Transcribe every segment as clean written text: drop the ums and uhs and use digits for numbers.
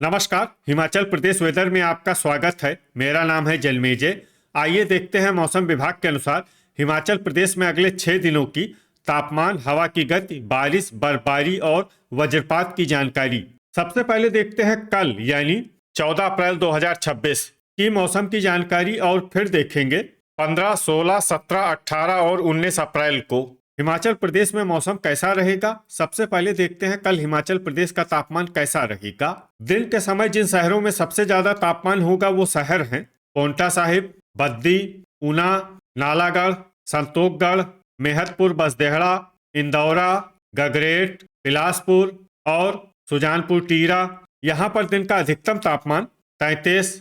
नमस्कार। हिमाचल प्रदेश वेदर में आपका स्वागत है। मेरा नाम है जलमेजय। आइए देखते हैं मौसम विभाग के अनुसार हिमाचल प्रदेश में अगले 6 दिनों की तापमान, हवा की गति, बारिश, बर्फबारी और वज्रपात की जानकारी। सबसे पहले देखते हैं कल यानी 14 अप्रैल 2026 की मौसम की जानकारी और फिर देखेंगे 15, 16, 17, 18 और 19 अप्रैल को हिमाचल प्रदेश में मौसम कैसा रहेगा। सबसे पहले देखते हैं कल हिमाचल प्रदेश का तापमान कैसा रहेगा। दिन के समय जिन शहरों में सबसे ज्यादा तापमान होगा वो शहर हैं पांवटा साहिब, बद्दी, ऊना, नालागढ़, संतोखगढ़, मेहतपुर, बसदेहड़ा, इंदौरा, गगरेट, बिलासपुर और सुजानपुर टीरा। यहाँ पर दिन का अधिकतम तापमान 33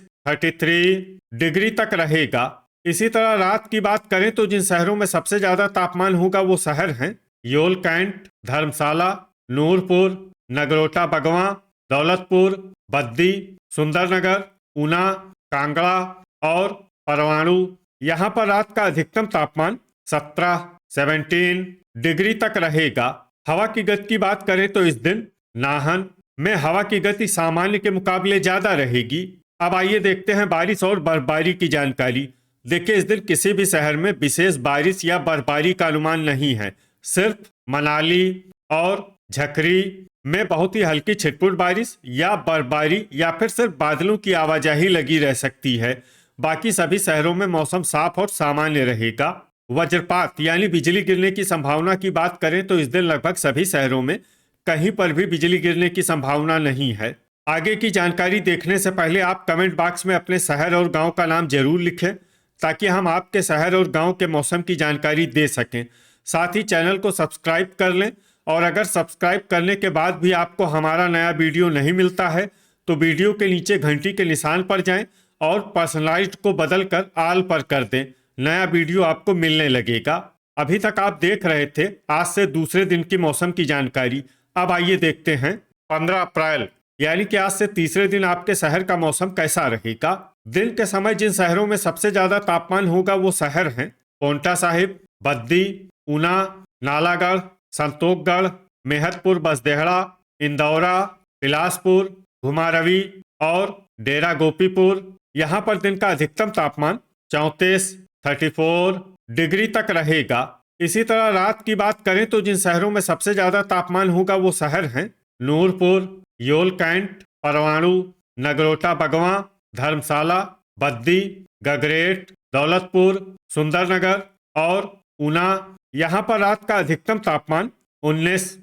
डिग्री तक रहेगा। इसी तरह रात की बात करें तो जिन शहरों में सबसे ज्यादा तापमान होगा वो शहर हैं योल कैंट, धर्मशाला, नूरपुर, नगरोटा बगवां, दौलतपुर, बद्दी, सुंदरनगर, ऊना, कांगड़ा और परवाणु। यहाँ पर रात का अधिकतम तापमान 17 डिग्री तक रहेगा। हवा की गति की बात करें तो इस दिन नाहन में हवा की गति सामान्य के मुकाबले ज्यादा रहेगी। अब आइए देखते हैं बारिश और बर्फबारी की जानकारी। देखिए, इस दिन किसी भी शहर में विशेष बारिश या बर्फबारी का अनुमान नहीं है। सिर्फ मनाली और झकरी में बहुत ही हल्की छिटपुट बारिश या बर्फबारी या फिर सिर्फ बादलों की आवाजाही लगी रह सकती है। बाकी सभी शहरों में मौसम साफ और सामान्य रहेगा। वज्रपात यानी बिजली गिरने की संभावना की बात करें तो इस दिन लगभग सभी शहरों में कहीं पर भी बिजली गिरने की संभावना नहीं है। आगे की जानकारी देखने से पहले आप कमेंट बॉक्स में अपने शहर और गांव का नाम जरूर लिखें ताकि हम आपके शहर और गांव के मौसम की जानकारी दे सकें। साथ ही चैनल को सब्सक्राइब कर लें और अगर सब्सक्राइब करने के बाद भी आपको हमारा नया वीडियो नहीं मिलता है तो वीडियो के नीचे घंटी के निशान पर जाएं और पर्सनलाइज्ड को बदलकर ऑल पर कर दें। नया वीडियो आपको मिलने लगेगा। अभी तक आप देख रहे थे आज से दूसरे दिन की मौसम की जानकारी। अब आइए देखते हैं 15 अप्रैल यानी कि आज से तीसरे दिन आपके शहर का मौसम कैसा रहेगा। दिन के समय जिन शहरों में सबसे ज्यादा तापमान होगा वो शहर हैं पांवटा साहिब, बद्दी, ऊना, नालागढ़, संतोखगढ़, मेहतपुर, बसदेहड़ा, इंदौरा, बिलासपुर, घुमारवी और डेरा गोपीपुर। यहाँ पर दिन का अधिकतम तापमान 34 डिग्री तक रहेगा। इसी तरह रात की बात करें तो जिन शहरों में सबसे ज्यादा तापमान होगा वो शहर हैं नूरपुर, योल कैंट, परवाणु, नगरोटा बगवां, धर्मशाला, बद्दी, गगरेट, दौलतपुर, सुंदरनगर और ऊना। यहाँ पर रात का अधिकतम तापमान 19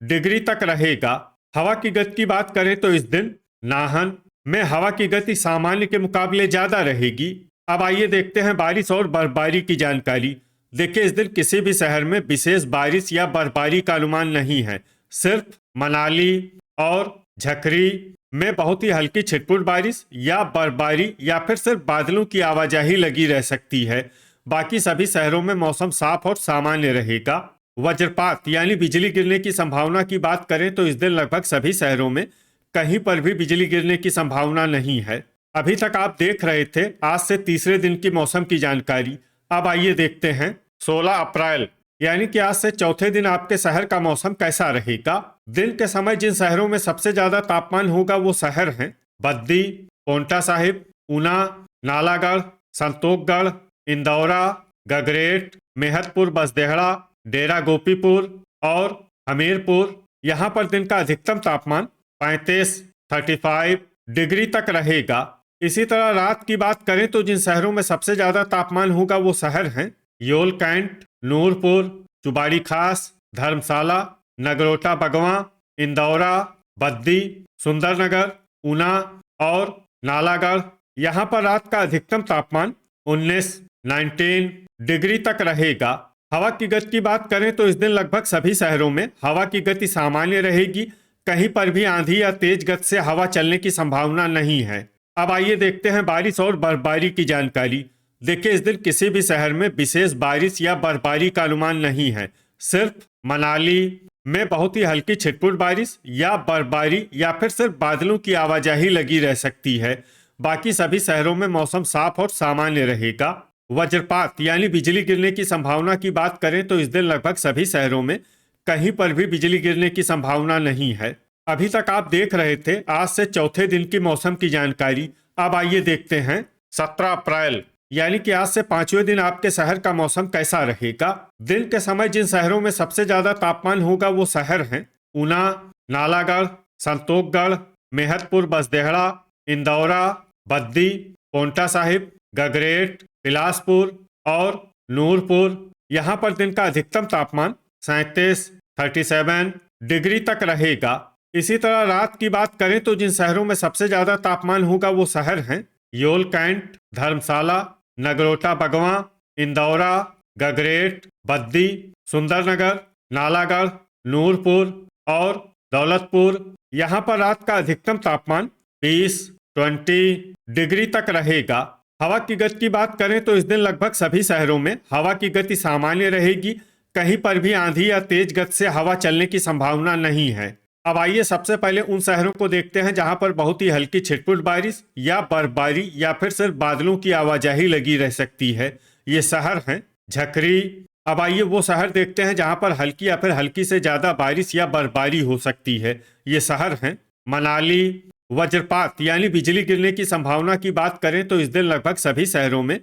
डिग्री तक रहेगा। हवा की गति की बात करें तो इस दिन नाहन में हवा की गति सामान्य के मुकाबले ज्यादा रहेगी। अब आइए देखते हैं बारिश और बर्फबारी की जानकारी। देखिए, इस दिन किसी भी शहर में विशेष बारिश या बर्फबारी का अनुमान नहीं है। सिर्फ मनाली और झकरी में बहुत ही हल्की छिटपुट बारिश या बर्फबारी या फिर सिर्फ बादलों की आवाजाही लगी रह सकती है। बाकी सभी शहरों में मौसम साफ और सामान्य रहेगा। वज्रपात यानी बिजली गिरने की संभावना की बात करें तो इस दिन लगभग सभी शहरों में कहीं पर भी बिजली गिरने की संभावना नहीं है। अभी तक आप देख रहे थे आज से तीसरे दिन की मौसम की जानकारी। अब आइए देखते हैं 16 अप्रैल यानी कि आज से चौथे दिन आपके शहर का मौसम कैसा रहेगा। दिन के समय जिन शहरों में सबसे ज्यादा तापमान होगा वो शहर हैं बद्दी, पांवटा साहिब, ऊना, नालागढ़, संतोखगढ़, इंदौरा, गगरेट, मेहतपुर, बसदेहड़ा, डेरा गोपीपुर और हमीरपुर। यहाँ पर दिन का अधिकतम तापमान 35 डिग्री तक रहेगा। इसी तरह रात की बात करें तो जिन शहरों में सबसे ज्यादा तापमान होगा वो शहर हैं योल कैंट, नूरपुर, चुबाड़ी खास, धर्मशाला, नगरोटा बगवां, इंदौरा, बद्दी, सुंदरनगर, ऊना और नालागढ़। यहाँ पर रात का अधिकतम तापमान 19 डिग्री तक रहेगा। हवा की गति की बात करें तो इस दिन लगभग सभी शहरों में हवा की गति सामान्य रहेगी। कहीं पर भी आंधी या तेज गति से हवा चलने की संभावना नहीं है। अब आइए देखते हैं बारिश और बर्फबारी की जानकारी। देखिए, इस दिन किसी भी शहर में विशेष बारिश या बर्फबारी का अनुमान नहीं है। सिर्फ मनाली में बहुत ही हल्की छिटपुट बारिश या बर्फबारी या फिर सिर्फ बादलों की आवाजाही लगी रह सकती है। बाकी सभी शहरों में मौसम साफ और सामान्य रहेगा। वज्रपात यानी बिजली गिरने की संभावना की बात करें तो इस दिन लगभग सभी शहरों में कहीं पर भी बिजली गिरने की संभावना नहीं है। अभी तक आप देख रहे थे आज से चौथे दिन की मौसम की जानकारी। अब आइए देखते हैं 17 अप्रैल यानी कि आज से पांचवें दिन आपके शहर का मौसम कैसा रहेगा। दिन के समय जिन शहरों में सबसे ज्यादा तापमान होगा वो शहर हैं ऊना, नालागढ़, संतोखगढ़, मेहतपुर बसदेहड़ा, इंदौरा, बद्दी, पोंटा साहिब, गगरेट, बिलासपुर और नूरपुर। यहाँ पर दिन का अधिकतम तापमान 37 डिग्री तक रहेगा। इसी तरह रात की बात करें तो जिन शहरों में सबसे ज्यादा तापमान होगा वो शहर हैं योल कैंट, धर्मशाला, नगरोटा बगवां, इंदौरा, गगरेट, बद्दी, सुंदरनगर, नालागढ़, नूरपुर और दौलतपुर। यहाँ पर रात का अधिकतम तापमान 20 डिग्री तक रहेगा। हवा की गति की बात करें तो इस दिन लगभग सभी शहरों में हवा की गति सामान्य रहेगी। कहीं पर भी आंधी या तेज गति से हवा चलने की संभावना नहीं है। अब आइए सबसे पहले उन शहरों को देखते हैं जहां पर बहुत ही हल्की छिटपुट बारिश या बर्फबारी या फिर सिर्फ बादलों की आवाजाही लगी रह सकती है। ये शहर हैं झकरी। अब आइए वो शहर देखते हैं जहां पर हल्की या फिर हल्की से ज्यादा बारिश या बर्फबारी हो सकती है। ये शहर हैं मनाली। वज्रपात यानी बिजली गिरने की संभावना की बात करें तो इस दिन लगभग सभी शहरों में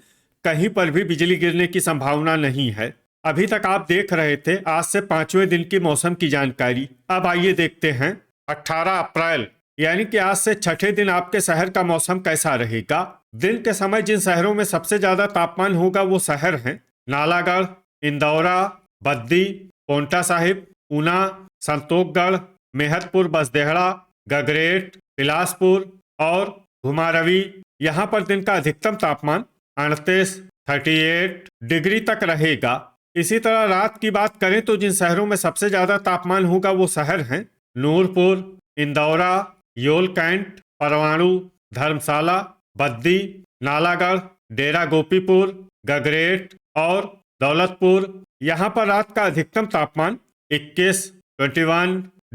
कहीं पर भी बिजली गिरने की संभावना नहीं है। अभी तक आप देख रहे थे आज से पांचवें दिन की मौसम की जानकारी। अब आइए देखते हैं 18 अप्रैल यानी कि आज से छठे दिन आपके शहर का मौसम कैसा रहेगा। दिन के समय जिन शहरों में सबसे ज्यादा तापमान होगा वो शहर हैं नालागढ़, इंदौरा, बद्दी, पोंटा साहिब, ऊना, संतोखगढ़, मेहतपुर बसदेहड़ा, गगरेट, बिलासपुर और घुमारवी। यहाँ पर दिन का अधिकतम तापमान 38 डिग्री तक रहेगा। इसी तरह रात की बात करें तो जिन शहरों में सबसे ज्यादा तापमान होगा वो शहर हैं नूरपुर, इंदौरा, योल कैंट, परवाणु, धर्मशाला, बद्दी, नालागढ़, डेरा गोपीपुर, गगरेट और दौलतपुर। यहाँ पर रात का अधिकतम तापमान 21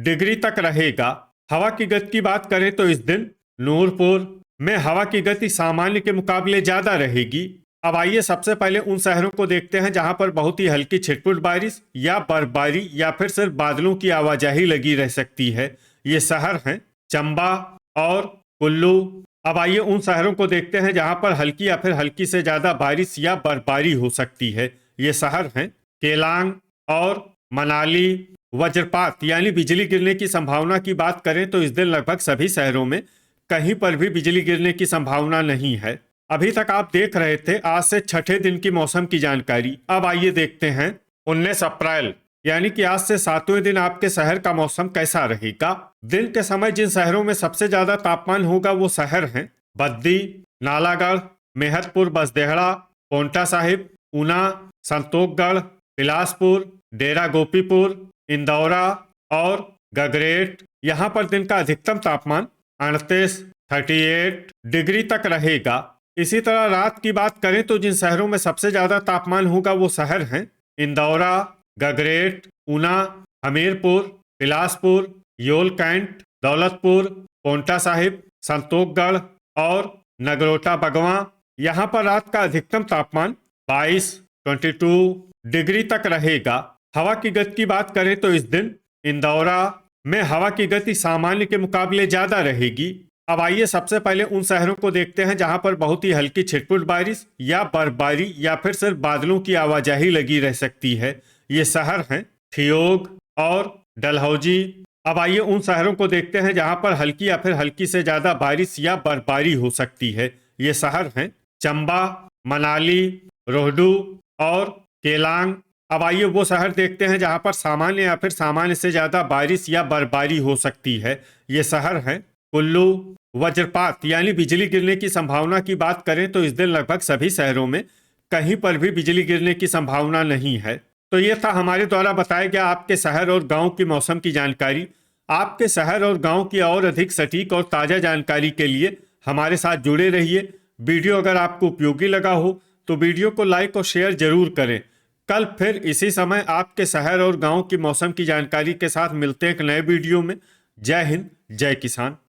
डिग्री तक रहेगा। हवा की गति की बात करें तो इस दिन नूरपुर में हवा की गति सामान्य के मुकाबले ज्यादा रहेगी। अब आइए सबसे पहले उन शहरों को देखते हैं जहां पर बहुत ही हल्की छिटपुट बारिश या बर्फबारी या फिर सिर्फ बादलों की आवाजाही लगी रह सकती है। ये शहर हैं चंबा और कुल्लू। अब आइए उन शहरों को देखते हैं जहां पर हल्की या फिर हल्की से ज्यादा बारिश या बर्फबारी हो सकती है। ये शहर हैं केलांग और मनाली। वज्रपात यानी बिजली गिरने की संभावना की बात करें तो इस दिन लगभग सभी शहरों में कहीं पर भी बिजली गिरने की संभावना नहीं है। अभी तक आप देख रहे थे आज से छठे दिन की मौसम की जानकारी। अब आइए देखते हैं 19 अप्रैल यानी कि आज से सातवें दिन आपके शहर का मौसम कैसा रहेगा। दिन के समय जिन शहरों में सबसे ज्यादा तापमान होगा वो शहर हैं बद्दी, नालागढ़, मेहतपुर बसदेहड़ा, पोंटा साहिब, ऊना, संतोखगढ़, बिलासपुर, डेरा गोपीपुर, इंदौरा और गगरेट। यहाँ पर दिन का अधिकतम तापमान 38 डिग्री तक रहेगा। इसी तरह रात की बात करें तो जिन शहरों में सबसे ज्यादा तापमान होगा वो शहर हैं इंदौरा, गगरेट, ऊना, हमीरपुर, बिलासपुर, योल कैंट, दौलतपुर, पोंटा साहिब, संतोखगढ़ और नगरोटा बगवां। यहाँ पर रात का अधिकतम तापमान 22 डिग्री तक रहेगा। हवा की गति की बात करें तो इस दिन इंदौरा में हवा की गति सामान्य के मुकाबले ज्यादा रहेगी। अब आइए सबसे पहले उन शहरों को देखते हैं जहां पर बहुत ही हल्की छिटपुट बारिश या बर्फबारी या फिर सिर्फ बादलों की आवाजाही लगी रह सकती है। ये शहर हैं ठियोग और डलहौजी। अब आइए उन शहरों को देखते हैं जहां पर हल्की या फिर हल्की से ज्यादा बारिश या बर्फबारी हो सकती है। ये शहर हैं चंबा, मनाली, रोहडू और केलांग। अब आइए वो शहर देखते हैं जहां पर सामान्य या फिर सामान्य से ज्यादा बारिश या बर्फबारी हो सकती है। ये शहर हैं कुल्लू। वज्रपात यानी बिजली गिरने की संभावना की बात करें तो इस दिन लगभग सभी शहरों में कहीं पर भी बिजली गिरने की संभावना नहीं है। तो ये था हमारे द्वारा बताया गया आपके शहर और गांव की मौसम की जानकारी। आपके शहर और गांव की और अधिक सटीक और ताज़ा जानकारी के लिए हमारे साथ जुड़े रहिए। वीडियो अगर आपको उपयोगी लगा हो तो वीडियो को लाइक और शेयर जरूर करें। कल फिर इसी समय आपके शहर और गांव की मौसम की जानकारी के साथ मिलते हैं एक नए वीडियो में। जय हिंद, जय किसान।